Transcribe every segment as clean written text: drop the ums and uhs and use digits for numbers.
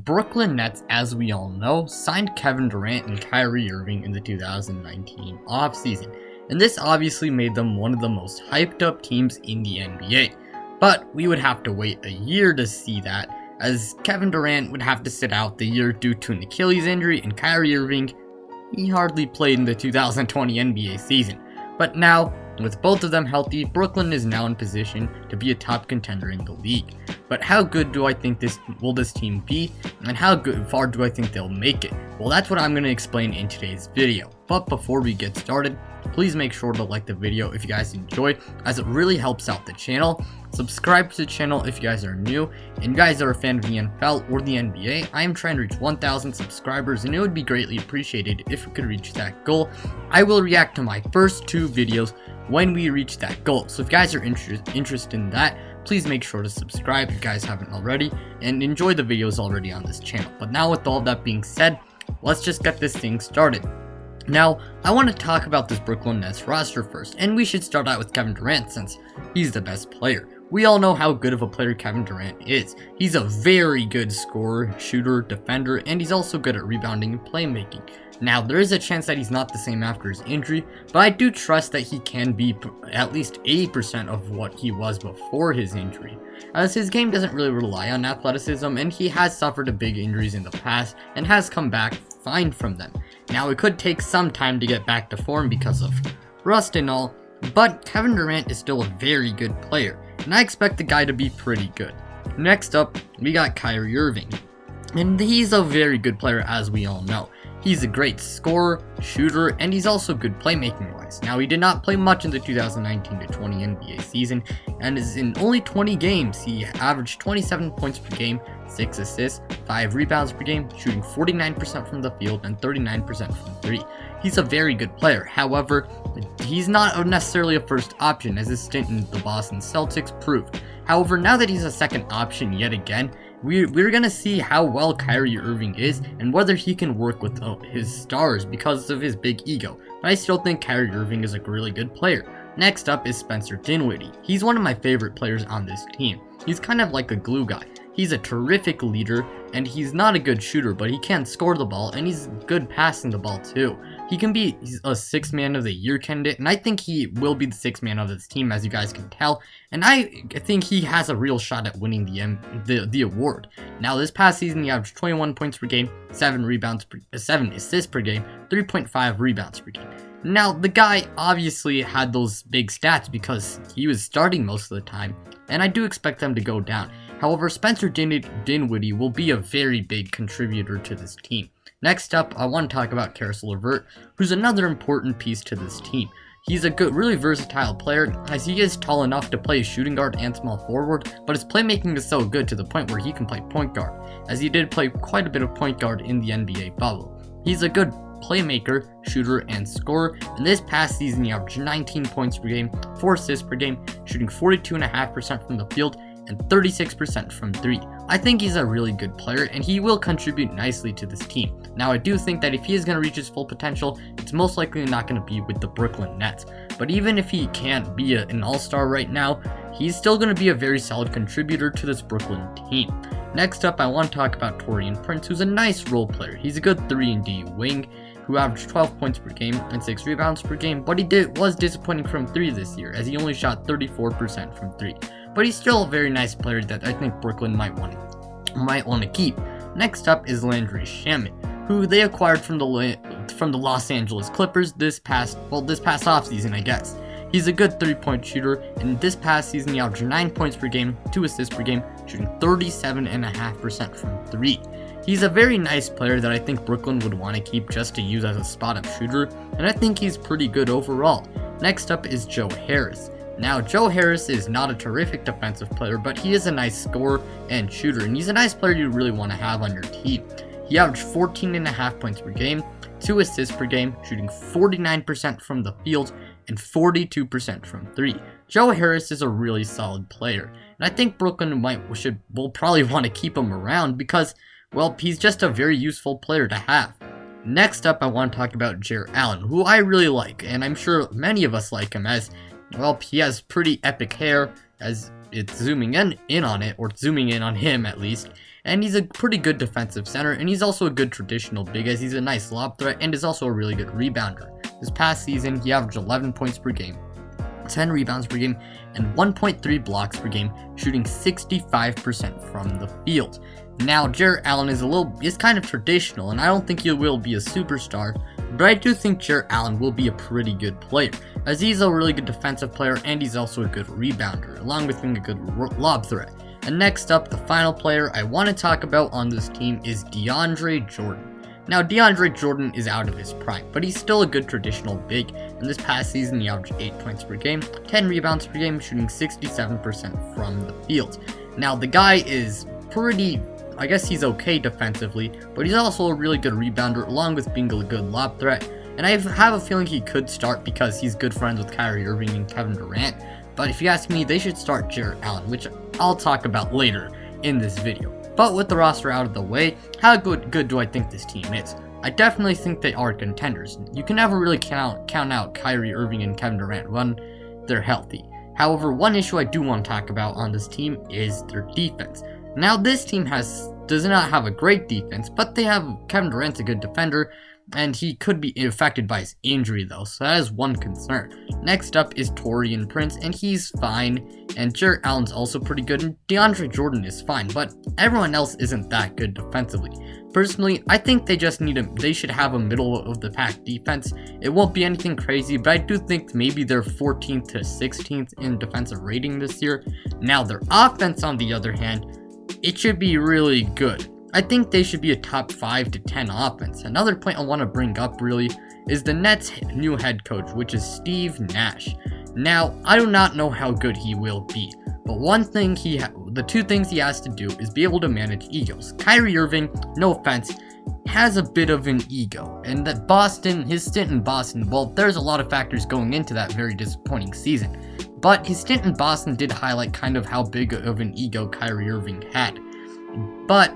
Brooklyn Nets, as we all know, signed Kevin Durant and Kyrie Irving in the 2019 offseason, and this obviously made them one of the most hyped up teams in the NBA. But we would have to wait a year to see that, as Kevin Durant would have to sit out the year due to an Achilles injury, and Kyrie Irving, he hardly played in the 2020 NBA season. But now, with both of them healthy, Brooklyn is now in position to be a top contender in the league. But how good do I think this team be, and how far do I think they'll make it? Well, that's what I'm going to explain in today's video. But before we get started, please make sure to like the video if you guys enjoy, as it really helps out the channel. Subscribe to the channel if you guys are new, and you guys are a fan of the NFL or the NBA. I am trying to reach 1,000 subscribers, and it would be greatly appreciated if we could reach that goal. I will react to my first 2 videos when we reach that goal. So if you guys are interested in that, please make sure to subscribe if you guys haven't already, and enjoy the videos already on this channel. But now, with all that being said, let's just get this thing started. Now, I want to talk about this Brooklyn Nets roster first, and we should start out with Kevin Durant since he's the best player. We all know how good of a player Kevin Durant is. He's a very good scorer, shooter, defender, and he's also good at rebounding and playmaking. Now, there is a chance that he's not the same after his injury, but I do trust that he can be at least 80% of what he was before his injury, as his game doesn't really rely on athleticism, and he has suffered big injuries in the past and has come back fine from them. Now, it could take some time to get back to form because of rust and all, but Kevin Durant is still a very good player, and I expect the guy to be pretty good. Next up, we got Kyrie Irving, and he's a very good player, as we all know. He's a great scorer, shooter, and he's also good playmaking wise. Now, he did not play much in the 2019-20 NBA season, and is in only 20 games. He averaged 27 points per game, 6 assists, 5 rebounds per game, shooting 49% from the field and 39% from 3. He's a very good player. However, he's not necessarily a first option, as his stint in the Boston Celtics proved. However, now that he's a second option yet again, we're going to see how well Kyrie Irving is and whether he can work with his stars because of his big ego. But I still think Kyrie Irving is a really good player. Next up is Spencer Dinwiddie. He's one of my favorite players on this team. He's kind of like a glue guy. He's a terrific leader, and he's not a good shooter, but he can score the ball, and he's good passing the ball too. He can be a 6th man of the year candidate, and I think he will be the 6th man of this team, as you guys can tell. And I think he has a real shot at winning the award. Now, this past season, he averaged 21 points per game, 7 assists per game, 3.5 rebounds per game. Now, the guy obviously had those big stats because he was starting most of the time, and I do expect them to go down. However, Spencer Dinwiddie will be a very big contributor to this team. Next up, I want to talk about Caris LeVert, who's another important piece to this team. He's a good, really versatile player, as he is tall enough to play shooting guard and small forward, but his playmaking is so good to the point where he can play point guard, as he did play quite a bit of point guard in the NBA bubble. He's a good playmaker, shooter, and scorer, and this past season he averaged 19 points per game, 4 assists per game, shooting 42.5% from the field, and 36% from 3. I think he's a really good player, and he will contribute nicely to this team. Now, I do think that if he is going to reach his full potential, it's most likely not going to be with the Brooklyn Nets. But even if he can't be an all-star right now, he's still going to be a very solid contributor to this Brooklyn team. Next up, I want to talk about Taurean Prince, who's a nice role player. He's a good 3-and-D wing who averaged 12 points per game and 6 rebounds per game, but he was disappointing from 3 this year, as he only shot 34% from 3. But he's still a very nice player that I think Brooklyn might want to keep. Next up is Landry Shamet, who they acquired from the Los Angeles Clippers this past offseason, I guess. He's a good 3-point shooter, and this past season he averaged 9 points per game, 2 assists per game, shooting 37.5% from 3. He's a very nice player that I think Brooklyn would want to keep just to use as a spot-up shooter, and I think he's pretty good overall. Next up is Joe Harris. Now, Joe Harris is not a terrific defensive player, but he is a nice scorer and shooter, and he's a nice player you really want to have on your team. He averaged 14.5 points per game, 2 assists per game, shooting 49% from the field and 42% from 3. Joe Harris is a really solid player, and I think Brooklyn will probably want to keep him around because, well, he's just a very useful player to have. Next up, I want to talk about Jarrett Allen, who I really like, and I'm sure many of us like him, as well, he has pretty epic hair, as it's zooming in on it, or zooming in on him at least. And he's a pretty good defensive center, and he's also a good traditional big, as he's a nice lob threat and is also a really good rebounder. This past season, he averaged 11 points per game, 10 rebounds per game, and 1.3 blocks per game, shooting 65% from the field. Now, Jarrett Allen is kind of traditional, and I don't think he will be a superstar, but I do think Jarrett Allen will be a pretty good player, as he's a really good defensive player and he's also a good rebounder, along with being a good lob threat. And next up, the final player I want to talk about on this team is DeAndre Jordan. Now, DeAndre Jordan is out of his prime, but he's still a good traditional big, and this past season he averaged 8 points per game, 10 rebounds per game, shooting 67% from the field. Now, the guy is I guess he's okay defensively, but he's also a really good rebounder, along with being a good lob threat, and I have a feeling he could start because he's good friends with Kyrie Irving and Kevin Durant. But if you ask me, they should start Jarrett Allen, which I'll talk about later in this video. But with the roster out of the way, how good do I think this team is? I definitely think they are contenders. You can never really count out Kyrie Irving and Kevin Durant when they're healthy. However, one issue I do want to talk about on this team is their defense. Now, this team does not have a great defense, but they have Kevin Durant's a good defender, and he could be affected by his injury though, so that is one concern. Next up is Taurean Prince, and he's fine, and Jarrett Allen's also pretty good, and DeAndre Jordan is fine, but everyone else isn't that good defensively. Personally, I think they should have a middle of the pack defense. It won't be anything crazy, but I do think maybe they're 14th to 16th in defensive rating this year. Now, their offense, on the other hand, it should be really good. I think they should be a top 5 to 10 offense. Another point I want to bring up really is the Nets' new head coach, which is Steve Nash. Now, I do not know how good he will be, but the two things he has to do is be able to manage egos. Kyrie Irving, no offense, has a bit of an ego, and that his stint in Boston, well, there's a lot of factors going into that very disappointing season, but his stint in Boston did highlight kind of how big of an ego Kyrie Irving had. But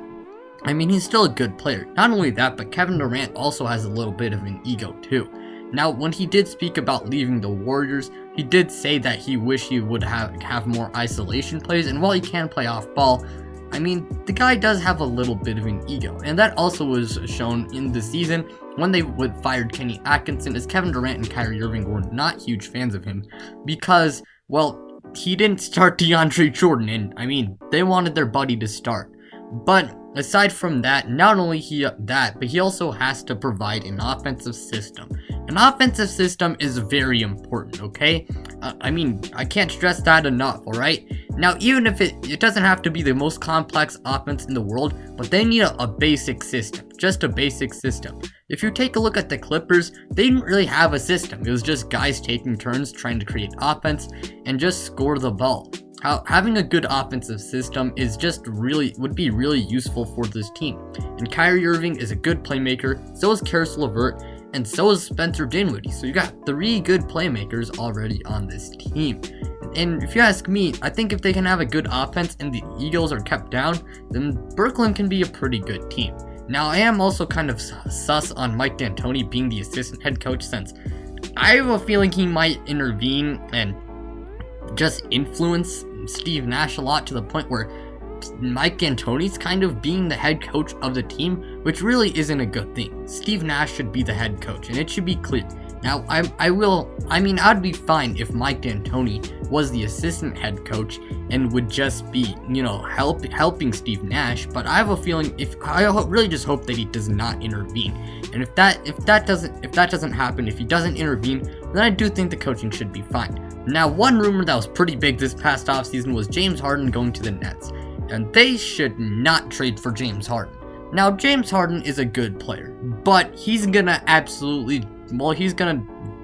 I mean, he's still a good player. Not only that, but Kevin Durant also has a little bit of an ego too. Now, when he did speak about leaving the Warriors, he did say that he wished he would have more isolation plays, and while he can play off ball, I mean, the guy does have a little bit of an ego, and that also was shown in the season when they fired Kenny Atkinson, as Kevin Durant and Kyrie Irving were not huge fans of him because, well, he didn't start DeAndre Jordan, and I mean, they wanted their buddy to start. But aside from that, not only but he also has to provide an offensive system. An offensive system is very important, okay? I mean, I can't stress that enough, alright? Now, even if it doesn't have to be the most complex offense in the world, but they need a basic system, just a basic system. If you take a look at the Clippers, they didn't really have a system. It was just guys taking turns trying to create offense and just score the ball. Having a good offensive system would be really useful for this team. And Kyrie Irving is a good playmaker, so is Karis LeVert, and so is Spencer Dinwiddie. So you got 3 good playmakers already on this team. And if you ask me, I think if they can have a good offense and the egos are kept down, then Brooklyn can be a pretty good team. Now, I am also kind of sus on Mike D'Antoni being the assistant head coach, since I have a feeling he might intervene and just influence Steve Nash a lot, to the point where Mike D'Antoni's kind of being the head coach of the team, which really isn't a good thing. Steve Nash should be the head coach, and it should be clear. Now, I'd be fine if Mike D'Antoni was the assistant head coach and would just be, helping Steve Nash, but I have a feeling really just hope that he does not intervene. And if that doesn't happen, if he doesn't intervene, then I do think the coaching should be fine. Now, one rumor that was pretty big this past offseason was James Harden going to the Nets, and they should not trade for James Harden. Now, James Harden is a good player, but he's gonna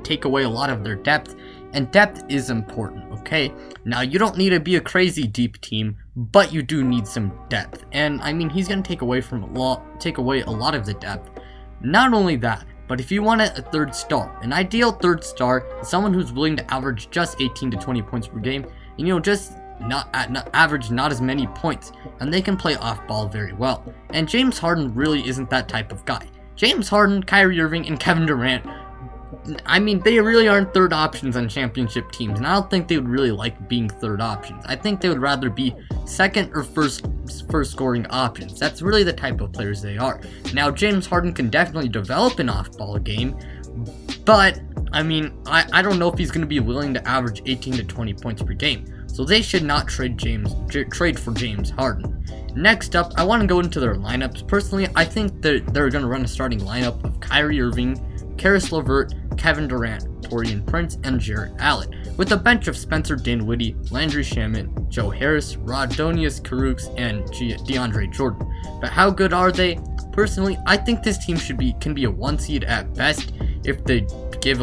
take away a lot of their depth, and depth is important, okay? Now, you don't need to be a crazy deep team, but you do need some depth, and I mean, he's gonna take away a lot of the depth. Not only that, but if you want a third star, an ideal third star is someone who's willing to average just 18 to 20 points per game, and just not average not as many points, and they can play off ball very well. And James Harden really isn't that type of guy. James Harden, Kyrie Irving, and Kevin Durant I mean, they really aren't third options on championship teams, and I don't think they would really like being third options. I think they would rather be second or first scoring options. That's really the type of players they are. Now, James Harden can definitely develop an off-ball game, but I mean, I don't know if he's going to be willing to average 18 to 20 points per game. So they should not trade for James Harden. Next up, I want to go into their lineups. Personally, I think they're going to run a starting lineup of Kyrie Irving, Karis LeVert, Kevin Durant, Taurean Prince, and Jarrett Allen, with a bench of Spencer Dinwiddie, Landry Shamet, Joe Harris, Rodonius Kurucs, and DeAndre Jordan. But how good are they? Personally, I think this team can be a 1 seed at best if they give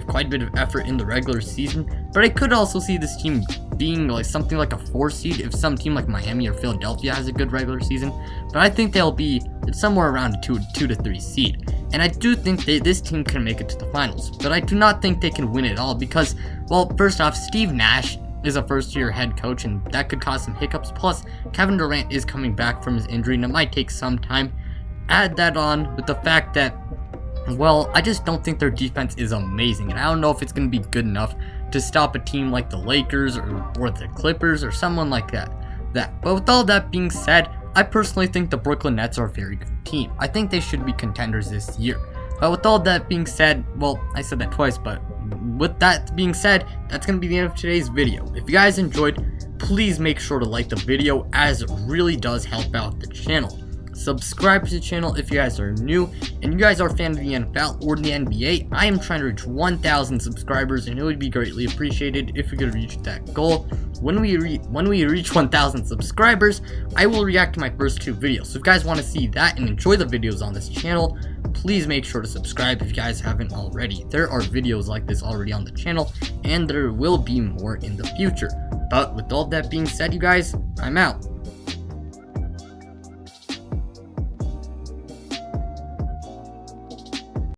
quite a bit of effort in the regular season. But I could also see this team being like something like a 4 seed if some team like Miami or Philadelphia has a good regular season. But I think they'll be somewhere around a 2 to 3 seed. And I do think this team can make it to the finals. But I do not think they can win it all because, well, first off, Steve Nash is a first-year head coach, and that could cause some hiccups. Plus, Kevin Durant is coming back from his injury, and it might take some time. Add that on with the fact that, well, I just don't think their defense is amazing, and I don't know if it's going to be good enough to stop a team like the Lakers or the Clippers or someone like that. But with all that being said, I personally think the Brooklyn Nets are a very good team. I think they should be contenders this year. But with all that being said, well, I said that twice, but with that being said, that's going to be the end of today's video. If you guys enjoyed, please make sure to like the video, as it really does help out the channel. Subscribe to the channel if you guys are new and you guys are a fan of the NFL or the NBA. I am trying to reach 1,000 subscribers, and it would be greatly appreciated if we could reach that goal. When we reach 1,000 subscribers, I will react to my first 2 videos. So if you guys want to see that and enjoy the videos on this channel, please make sure to subscribe if you guys haven't already. There are videos like this already on the channel, and there will be more in the future. But with all that being said, you guys, I'm out.